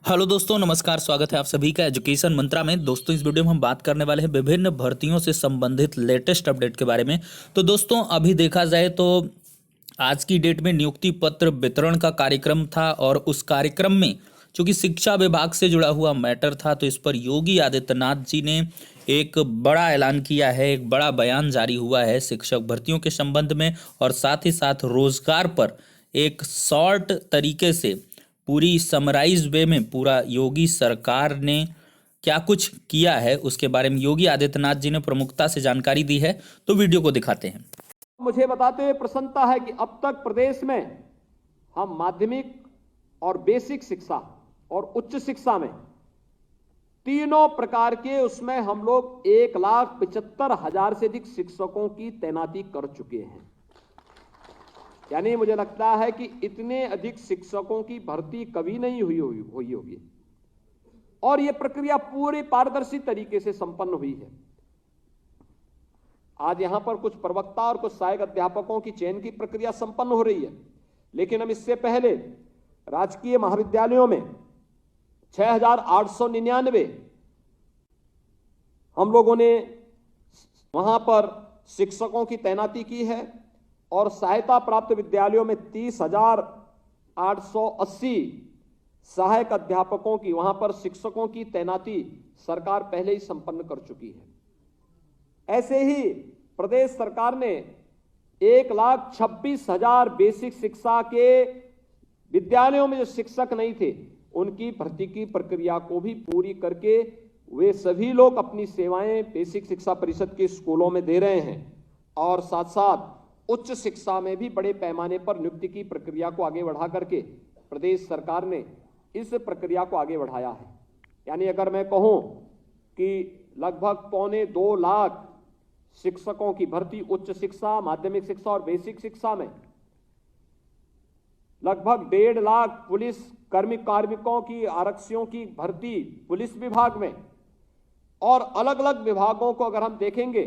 Hello दोस्तों, नमस्कार। स्वागत है आप सभी का एजुकेशन मंत्रा में। दोस्तों, इस वीडियो में हम बात करने वाले हैं विभिन्न भर्तियों से संबंधित लेटेस्ट अपडेट के बारे में। तो दोस्तों, अभी देखा जाए तो आज की डेट में नियुक्ति पत्र वितरण का कार्यक्रम था और उस कार्यक्रम में चूंकि शिक्षा विभाग से जुड़ा हुआ मैटर था, तो इस पर योगी आदित्यनाथ जी ने एक बड़ा ऐलान किया है, एक बड़ा बयान जारी हुआ है शिक्षक भर्तियों के संबंध में। और साथ ही साथ रोजगार पर एक शॉर्ट तरीके से पूरी समराइज वे में पूरा योगी सरकार ने क्या कुछ किया है उसके बारे में योगी आदित्यनाथ जी ने प्रमुखता से जानकारी दी है। तो वीडियो को दिखाते हैं। मुझे बताते हुए प्रसन्नता है कि अब तक प्रदेश में हम माध्यमिक और बेसिक शिक्षा और उच्च शिक्षा में तीनों प्रकार के उसमें हम लोग 1,75,000 से अधिक शिक्षकों की तैनाती कर चुके हैं। यानी मुझे लगता है कि इतने अधिक शिक्षकों की भर्ती कभी नहीं हुई होगी और यह प्रक्रिया पूरी पारदर्शी तरीके से संपन्न हुई है। आज यहां पर कुछ प्रवक्ता और कुछ सहायक अध्यापकों की चयन की प्रक्रिया संपन्न हो रही है, लेकिन हम इससे पहले राजकीय महाविद्यालयों में 6,899 हम लोगों ने वहां पर शिक्षकों की तैनाती की है और सहायता प्राप्त विद्यालयों में 30,880 सहायक अध्यापकों की, वहां पर शिक्षकों की तैनाती सरकार पहले ही संपन्न कर चुकी है। ऐसे ही प्रदेश सरकार ने 1,26,000 बेसिक शिक्षा के विद्यालयों में जो शिक्षक नहीं थे उनकी भर्ती की प्रक्रिया को भी पूरी करके वे सभी लोग अपनी सेवाएं बेसिक शिक्षा परिषद के स्कूलों में दे रहे हैं और साथ साथ उच्च शिक्षा में भी बड़े पैमाने पर नियुक्ति की प्रक्रिया को आगे बढ़ा करके प्रदेश सरकार ने इस प्रक्रिया को आगे बढ़ाया है। यानी अगर मैं कहूं कि लगभग 2.25 लाख शिक्षकों की भर्ती उच्च शिक्षा, माध्यमिक शिक्षा और बेसिक शिक्षा में, लगभग 1.5 लाख पुलिस कार्मिकों की, आरक्षियों की भर्ती पुलिस विभाग में, और अलग अलग विभागों को अगर हम देखेंगे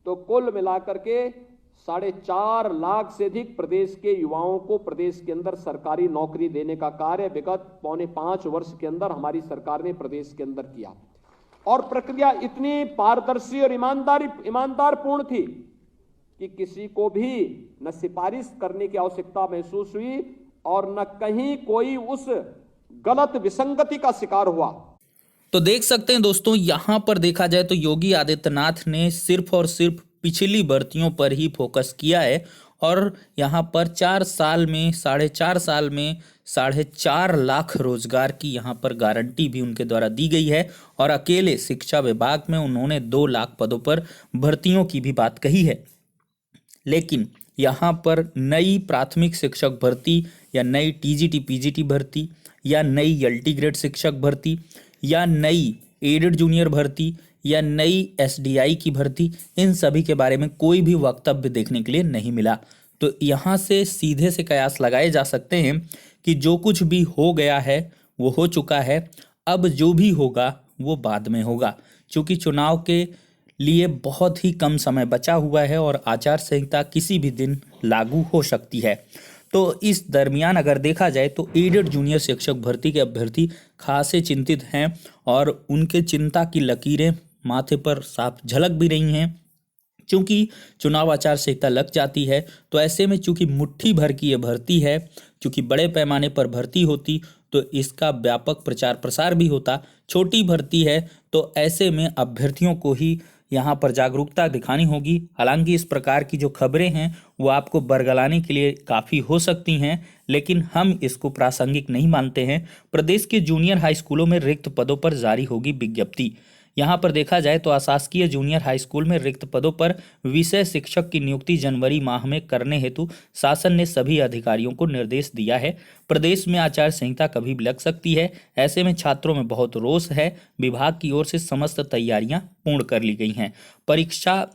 तो कुल मिलाकर के 4.5 लाख से अधिक प्रदेश के युवाओं को प्रदेश के अंदर सरकारी नौकरी देने का कार्य विगत 4.5 वर्ष के अंदर हमारी सरकार ने प्रदेश के अंदर किया। और प्रक्रिया इतनी पारदर्शी और ईमानदारपूर्ण थी कि किसी को भी न सिफारिश करने की आवश्यकता महसूस हुई और न कहीं कोई उस गलत विसंगति का शिकार हुआ। तो देख सकते हैं दोस्तों, यहां पर देखा जाए तो योगी आदित्यनाथ ने सिर्फ और सिर्फ पिछली भर्तियों पर ही फोकस किया है और यहां पर 4 साल में 4.5 लाख रोजगार की यहां पर गारंटी भी उनके द्वारा दी गई है। और अकेले शिक्षा विभाग में उन्होंने 2 लाख पदों पर भर्तियों की भी बात कही है। लेकिन यहाँ पर नई प्राथमिक शिक्षक भर्ती या नई टीजीटी पीजीटी भर्ती या नई एलटी ग्रेड शिक्षक भर्ती या नई एडेड जूनियर भर्ती या नई एसडीआई की भर्ती, इन सभी के बारे में कोई भी वक्तव्य देखने के लिए नहीं मिला। तो यहाँ से सीधे से कयास लगाए जा सकते हैं कि जो कुछ भी हो गया है वो हो चुका है। अब जो भी होगा वो बाद में होगा, क्योंकि चुनाव के लिए बहुत ही कम समय बचा हुआ है और आचार संहिता किसी भी दिन लागू हो सकती है। तो इस दरमियान अगर देखा जाए तो एडेड जूनियर शिक्षक भर्ती के अभ्यर्थी खासे चिंतित हैं और उनके चिंता की लकीरें माथे पर साफ झलक भी रही हैं। चूंकि चुनाव आचार संहिता लग जाती है तो ऐसे में चूंकि मुट्ठी भर की ये भर्ती है, चूंकि बड़े पैमाने पर भर्ती होती तो इसका व्यापक प्रचार प्रसार भी होता। छोटी भर्ती है तो ऐसे में अभ्यर्थियों को ही यहाँ पर जागरूकता दिखानी होगी। हालांकि इस प्रकार की जो खबरें हैं वो आपको बरगलाने के लिए काफ़ी हो सकती हैं, लेकिन हम इसको प्रासंगिक नहीं मानते हैं। प्रदेश के जूनियर हाई स्कूलों में रिक्त पदों पर जारी होगी विज्ञप्ति। यहाँ पर देखा जाए तो अशासकीय जूनियर हाई स्कूल में रिक्त पदों पर विषय शिक्षक की नियुक्ति जनवरी माह में करने हेतु शासन ने सभी अधिकारियों को निर्देश दिया है। प्रदेश में आचार संहिता कभी भी लग सकती है, ऐसे में छात्रों में बहुत रोष है। विभाग की ओर से समस्त तैयारियां पूर्ण कर ली गई हैं। परीक्षा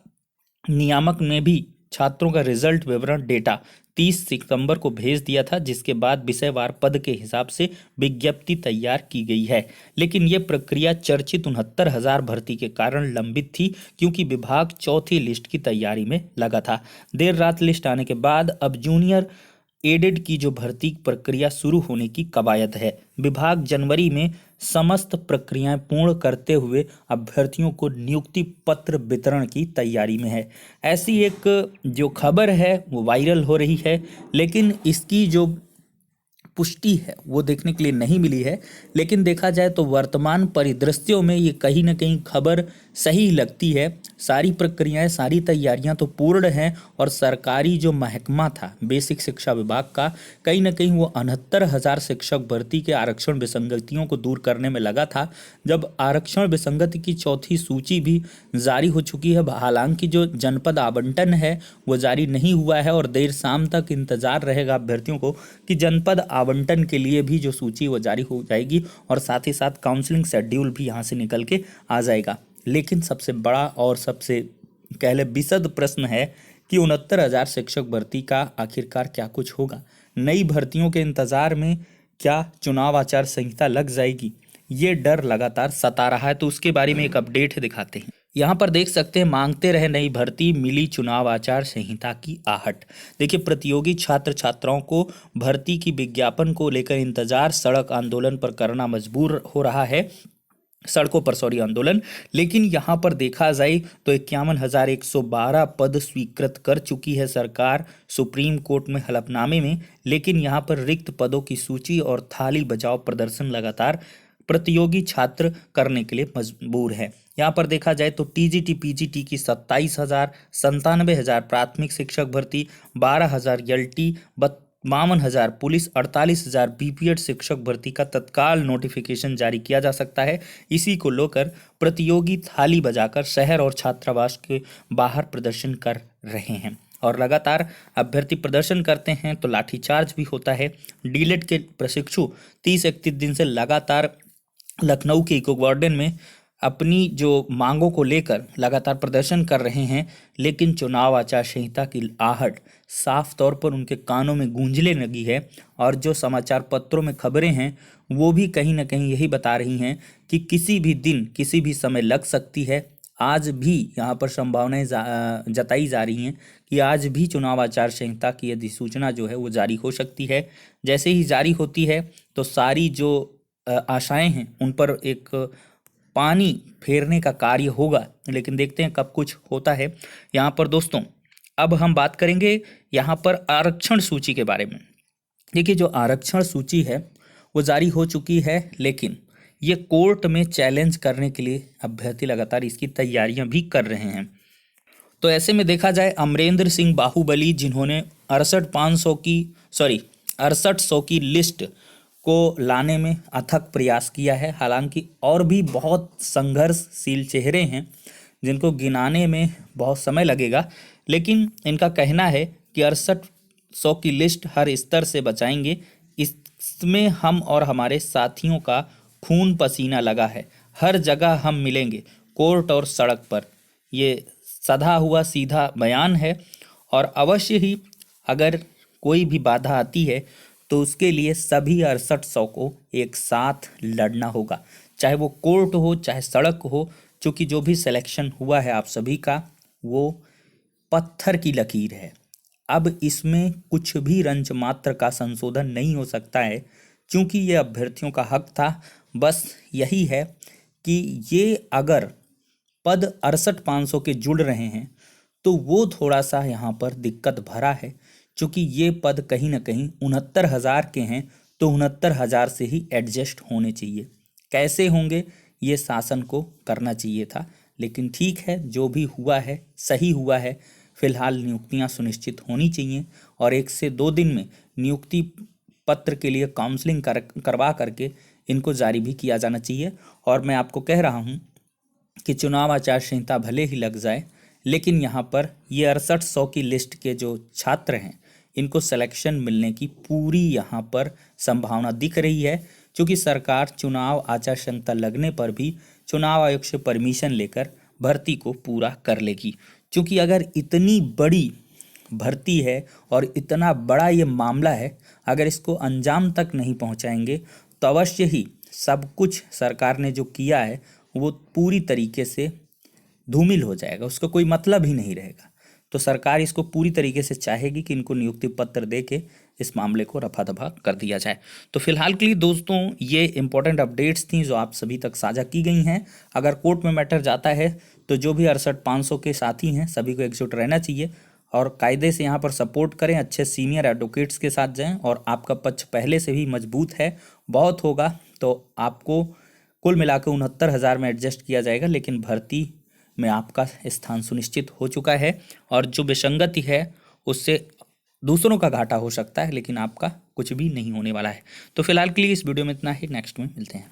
नियामक ने भी छात्रों का रिजल्ट विवरण डेटा 30 सितंबर को भेज दिया था, जिसके बाद विषयवार पद के हिसाब से विज्ञप्ति तैयार की गई है। लेकिन यह प्रक्रिया चर्चित 69,000 भर्ती के कारण लंबित थी, क्योंकि विभाग चौथी लिस्ट की तैयारी में लगा था। देर रात लिस्ट आने के बाद अब जूनियर एडेड की जो भर्ती प्रक्रिया शुरू होने की कवायद है। विभाग जनवरी में समस्त प्रक्रियाएं पूर्ण करते हुए अभ्यर्थियों को नियुक्ति पत्र वितरण की तैयारी में है। ऐसी एक जो खबर है वो वायरल हो रही है, लेकिन इसकी जो पुष्टि है वो देखने के लिए नहीं मिली है। लेकिन देखा जाए तो वर्तमान परिदृश्यों में ये कहीं ना कहीं खबर सही लगती है। सारी प्रक्रियाएं, सारी तैयारियां तो पूर्ण हैं और सरकारी जो महकमा था बेसिक शिक्षा विभाग का, कहीं ना कहीं वो 69,000 शिक्षक भर्ती के आरक्षण विसंगतियों को दूर करने में लगा था। जब आरक्षण विसंगति की चौथी सूची भी जारी हो चुकी है, हालांकि जो जनपद आवंटन है वो जारी नहीं हुआ है और देर शाम तक इंतजार रहेगा अभ्यर्थियों को कि जनपद आवंटन के लिए भी जो सूची वो जारी हो जाएगी और साथ ही साथ काउंसलिंग शेड्यूल भी यहाँ से निकल के आ जाएगा। लेकिन सबसे बड़ा और सबसे कह ले विशद प्रश्न है कि 69,000 शिक्षक भर्ती का आखिरकार क्या कुछ होगा। नई भर्तियों के इंतजार में क्या चुनाव आचार संहिता लग जाएगी, ये डर लगातार सता रहा है। तो उसके बारे में एक अपडेट दिखाते हैं। यहाँ पर देख सकते हैं, मांगते रहे नई भर्ती, मिली चुनाव आचार संहिता की आहट। देखिए, प्रतियोगी छात्र छात्राओं को भर्ती की विज्ञापन को लेकर इंतजार सड़क आंदोलन पर करना मजबूर हो रहा है, सड़कों पर आंदोलन। लेकिन यहाँ पर देखा जाए तो 51,112 पद स्वीकृत कर चुकी है सरकार सुप्रीम कोर्ट में हलफनामे में। लेकिन यहाँ पर रिक्त पदों की सूची और थाली बजाओ प्रदर्शन लगातार प्रतियोगी छात्र करने के लिए मजबूर है। यहाँ पर देखा जाए तो टीजीटी पीजीटी की 27,000, 97,000 प्राथमिक शिक्षक भर्ती, 12,000 एलटी, 52,000 पुलिस, 48,000 बीपीएड शिक्षक भर्ती का तत्काल नोटिफिकेशन जारी किया जा सकता है। इसी को लेकर प्रतियोगी थाली बजाकर शहर और छात्रावास के बाहर प्रदर्शन कर रहे हैं और लगातार अभ्यर्थी प्रदर्शन करते हैं तो लाठीचार्ज भी होता है। डीलेट के प्रशिक्षु 30-31 दिन से लगातार लखनऊ के इको गार्डन में अपनी जो मांगों को लेकर लगातार प्रदर्शन कर रहे हैं। लेकिन चुनाव आचार संहिता की आहट साफ तौर पर उनके कानों में गूंजने लगी है और जो समाचार पत्रों में खबरें हैं वो भी कहीं ना कहीं यही बता रही हैं कि किसी भी दिन किसी भी समय लग सकती है। आज भी यहाँ पर संभावनाएं जताई जा रही हैं कि आज भी चुनाव आचार संहिता की अधिसूचना जो है वो जारी हो सकती है। जैसे ही जारी होती है तो सारी जो आशाएं हैं उन पर एक पानी फेरने का कार्य होगा। लेकिन देखते हैं कब कुछ होता है। यहाँ पर दोस्तों अब हम बात करेंगे यहाँ पर आरक्षण सूची के बारे में। देखिए, जो आरक्षण सूची है वो जारी हो चुकी है, लेकिन ये कोर्ट में चैलेंज करने के लिए अभ्यर्थी लगातार इसकी तैयारियां भी कर रहे हैं। तो ऐसे में देखा जाए, अमरेंद्र सिंह बाहुबली जिन्होंने 6800 की लिस्ट को लाने में अथक प्रयास किया है, हालांकि और भी बहुत संघर्षशील चेहरे हैं जिनको गिनाने में बहुत समय लगेगा, लेकिन इनका कहना है कि 6800 की लिस्ट हर स्तर से बचाएंगे। इसमें हम और हमारे साथियों का खून पसीना लगा है, हर जगह हम मिलेंगे, कोर्ट और सड़क पर। ये सधा हुआ सीधा बयान है और अवश्य ही अगर कोई भी बाधा आती है तो उसके लिए सभी 6800 को एक साथ लड़ना होगा, चाहे वो कोर्ट हो चाहे सड़क हो। क्योंकि जो भी सिलेक्शन हुआ है आप सभी का वो पत्थर की लकीर है। अब इसमें कुछ भी रंच मात्र का संशोधन नहीं हो सकता है, क्योंकि ये अभ्यर्थियों का हक था। बस यही है कि ये अगर पद 68,500 के जुड़ रहे हैं तो वो थोड़ा सा यहाँ पर दिक्कत भरा है, क्योंकि ये पद कहीं ना कहीं 69,000 के हैं तो 69,000 से ही एडजस्ट होने चाहिए। कैसे होंगे ये शासन को करना चाहिए था, लेकिन ठीक है, जो भी हुआ है सही हुआ है। फिलहाल नियुक्तियां सुनिश्चित होनी चाहिए और 1 से 2 दिन में नियुक्ति पत्र के लिए काउंसलिंग करवा करके इनको जारी भी किया जाना चाहिए। और मैं आपको कह रहा हूँ कि चुनाव आचार संहिता भले ही लग जाए, लेकिन यहाँ पर ये 6800 की लिस्ट के जो छात्र हैं इनको सिलेक्शन मिलने की पूरी यहाँ पर संभावना दिख रही है, क्योंकि सरकार चुनाव आचार संहिता लगने पर भी चुनाव आयोग से परमिशन लेकर भर्ती को पूरा कर लेगी। क्योंकि अगर इतनी बड़ी भर्ती है और इतना बड़ा ये मामला है, अगर इसको अंजाम तक नहीं पहुंचाएंगे तो अवश्य ही सब कुछ सरकार ने जो किया है वो पूरी तरीके से धूमिल हो जाएगा, उसका कोई मतलब ही नहीं रहेगा। तो सरकार इसको पूरी तरीके से चाहेगी कि इनको नियुक्ति पत्र दे के इस मामले को रफा दफा कर दिया जाए। तो फिलहाल के लिए दोस्तों ये इंपॉर्टेंट अपडेट्स थी जो आप सभी तक साझा की गई हैं। अगर कोर्ट में मैटर जाता है तो जो भी 68,500 के साथी हैं सभी को एकजुट रहना चाहिए और कायदे से यहाँ पर सपोर्ट करें, अच्छे सीनियर एडवोकेट्स के साथ जाएं और आपका पक्ष पहले से भी मजबूत है, बहुत होगा तो आपको कुल मिला के 69,000 में एडजस्ट किया जाएगा, लेकिन भर्ती में आपका स्थान सुनिश्चित हो चुका है और जो विसंगति है उससे दूसरों का घाटा हो सकता है लेकिन आपका कुछ भी नहीं होने वाला है। तो फिलहाल के लिए इस वीडियो में इतना ही, नेक्स्ट में मिलते हैं।